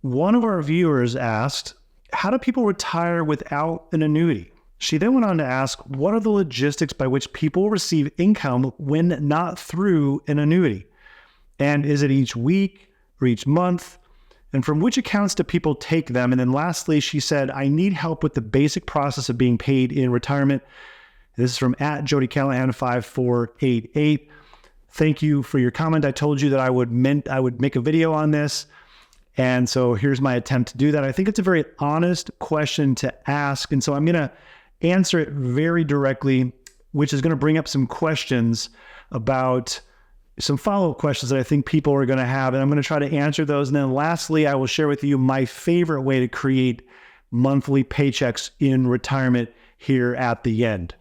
One of our viewers asked, how do people retire without an annuity? She then went on to ask, what are the logistics by which people receive income when not through an annuity? And is it each week or each month? And from which accounts do people take them? And then lastly, she said, I need help with the basic process of being paid in retirement. This is from @JodyCallahan5488. Thank you for your comment. I told you that I would make a video on this. And so here's my attempt to do that. I think it's a very honest question to ask. And so I'm going to answer it very directly, which is going to bring up some questions about some follow-up questions that I think people are going to have. And I'm going to try to answer those. And then lastly, I will share with you my favorite way to create monthly paychecks in retirement here at the end.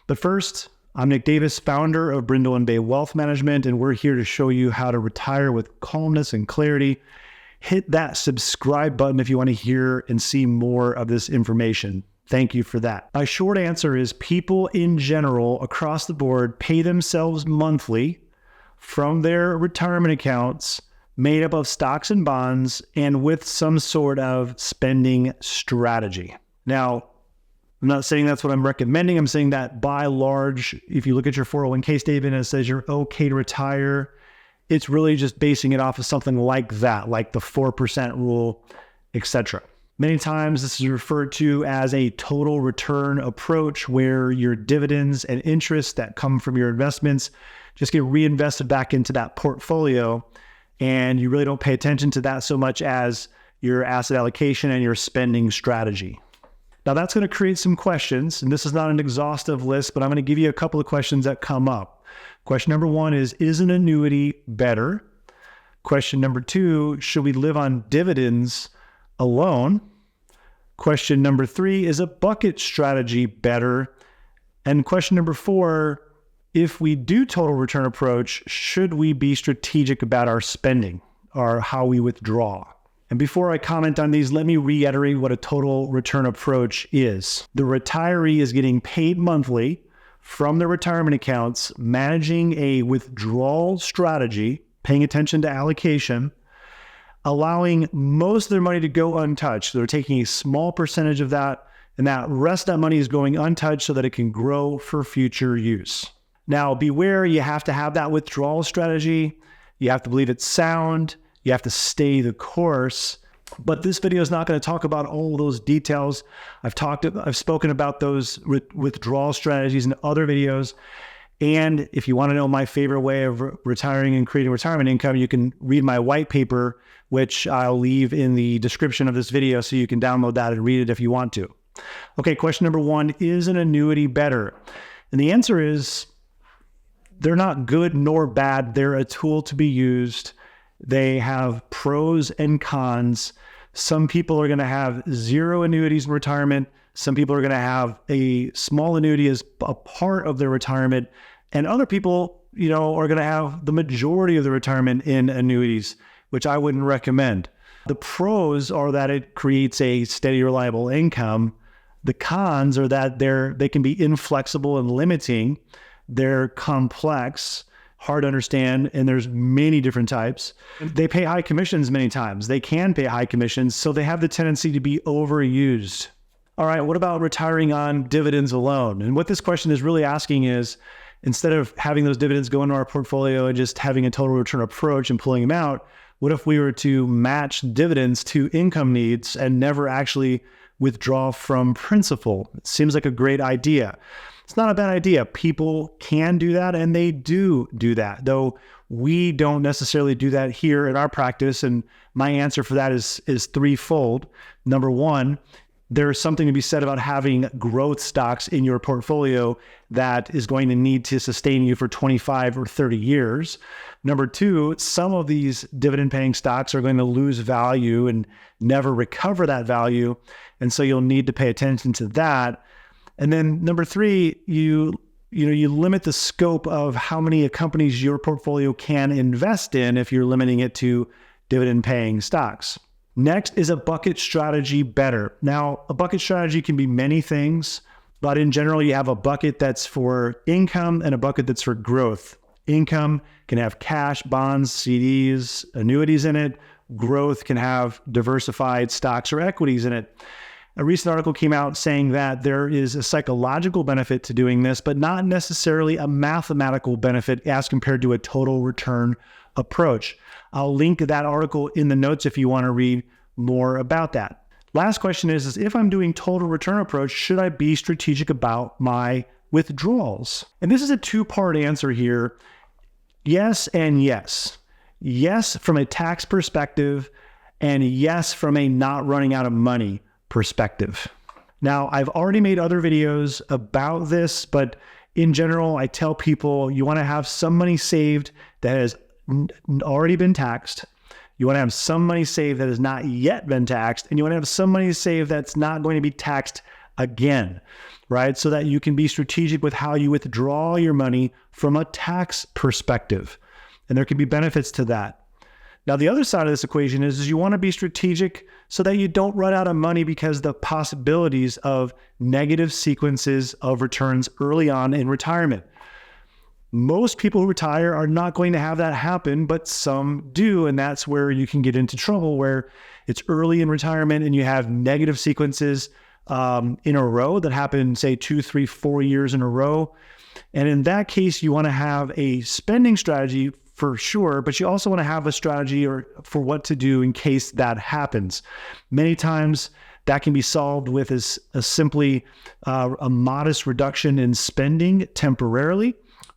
But first, I'm Nick Davis, founder of Brindle and Bay Wealth Management, and we're here to show you how to retire with calmness and clarity. Hit that subscribe button if you want to hear and see more of this information. Thank you for that. My short answer is people in general across the board pay themselves monthly from their retirement accounts made up of stocks and bonds and with some sort of spending strategy. Now, I'm not saying that's what I'm recommending. I'm saying that by large, if you look at your 401k statement and it says you're okay to retire, it's really just basing it off of something like that, like the 4% rule, etc. Many times this is referred to as a total return approach, where your dividends and interest that come from your investments just get reinvested back into that portfolio. And you really don't pay attention to that so much as your asset allocation and your spending strategy. Now that's going to create some questions, and this is not an exhaustive list, but I'm going to give you a couple of questions that come up. Question number one is an annuity better? Question number two, should we live on dividends alone? Question number three, is a bucket strategy better? And question number four, if we do total return approach, should we be strategic about our spending or how we withdraw? And before I comment on these, let me reiterate what a total return approach is. The retiree is getting paid monthly from their retirement accounts, managing a withdrawal strategy, paying attention to allocation, allowing most of their money to go untouched. They're taking a small percentage of that, and that rest of that money is going untouched so that it can grow for future use. Now, beware, you have to have that withdrawal strategy. You have to believe it's sound. You have to stay the course. But this video is not going to talk about all of those details. I've spoken about those withdrawal strategies in other videos. And if you want to know my favorite way of retiring and creating retirement income, you can read my white paper, which I'll leave in the description of this video so you can download that and read it if you want to. Okay, question number one, is an annuity better? And the answer is they're not good nor bad. They're a tool to be used. They have pros and cons. Some people are going to have zero annuities in retirement. Some people are going to have a small annuity as a part of their retirement. And other people, are going to have the majority of the retirement in annuities, which I wouldn't recommend. The pros are that it creates a steady, reliable income. The cons are that they can be inflexible and limiting. They're complex, hard to understand, and there's many different types. They pay high commissions many times. They can pay high commissions, so they have the tendency to be overused. All right, what about retiring on dividends alone? And what this question is really asking is, instead of having those dividends go into our portfolio and just having a total return approach and pulling them out, what if we were to match dividends to income needs and never actually withdraw from principal? It seems like a great idea. It's not a bad idea. People can do that, and they do that, though we don't necessarily do that here in our practice. And my answer for that is threefold. Number one, there's something to be said about having growth stocks in your portfolio that is going to need to sustain you for 25 or 30 years. Number two, some of these dividend paying stocks are going to lose value and never recover that value. And so you'll need to pay attention to that. And then number three, you limit the scope of how many companies your portfolio can invest in if you're limiting it to dividend paying stocks. Next, is a bucket strategy better? Now, a bucket strategy can be many things, but in general, you have a bucket that's for income and a bucket that's for growth. Income can have cash, bonds, CDs, annuities in it, growth can have diversified stocks or equities in it. A recent article came out saying that there is a psychological benefit to doing this, but not necessarily a mathematical benefit as compared to a total return approach. I'll link that article in the notes if you want to read more about that. Last question is if I'm doing total return approach, should I be strategic about my withdrawals? And this is a two-part answer here. Yes and yes. Yes, from a tax perspective, and yes, from a not running out of money perspective. Now, I've already made other videos about this, but in general, I tell people you want to have some money saved that has already been taxed. You want to have some money saved that has not yet been taxed, and you want to have some money saved that's not going to be taxed again, right? So that you can be strategic with how you withdraw your money from a tax perspective. And there can be benefits to that. Now, the other side of this equation is you want to be strategic so that you don't run out of money because the possibilities of negative sequences of returns early on in retirement. Most people who retire are not going to have that happen, but some do. And that's where you can get into trouble, where it's early in retirement and you have negative sequences in a row that happen, say 2, 3, 4 years in a row. And in that case, you want to have a spending strategy for sure, but you also want to have a strategy for what to do in case that happens. Many times that can be solved with simply a modest reduction in spending temporarily,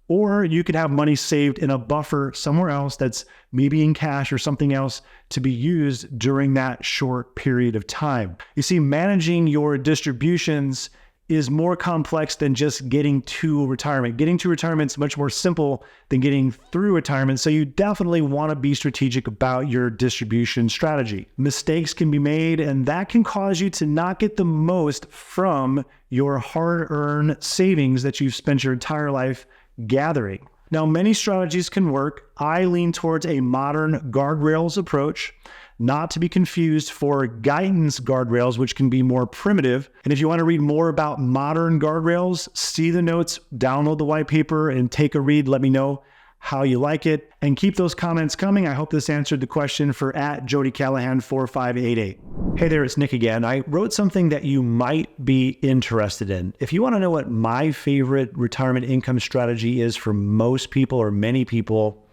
or you could have money saved in a buffer somewhere else that's maybe in cash or something else to be used during that short period of time. You see, managing your distributions is more complex than just getting to retirement. Getting to retirement is much more simple than getting through retirement. So you definitely want to be strategic about your distribution strategy. Mistakes can be made, and that can cause you to not get the most from your hard-earned savings that you've spent your entire life gathering. Now, many strategies can work. I lean towards a modern guardrails approach, not to be confused for guidance guardrails, which can be more primitive. And if you want to read more about modern guardrails, see the notes, download the white paper, and take a read. Let me know how you like it, and keep those comments coming. I hope this answered the question for @JodyCallahan4588. Hey there, it's Nick again. I wrote something that you might be interested in. If you want to know what my favorite retirement income strategy is for most people or many people,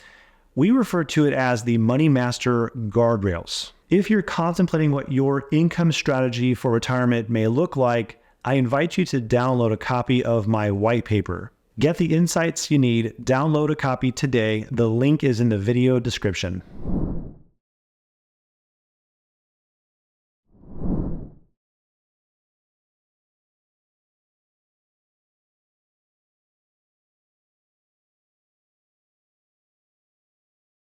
we refer to it as the Money Master Guardrails. If you're contemplating what your income strategy for retirement may look like, I invite you to download a copy of my white paper. Get the insights you need. Download a copy today. The link is in the video description.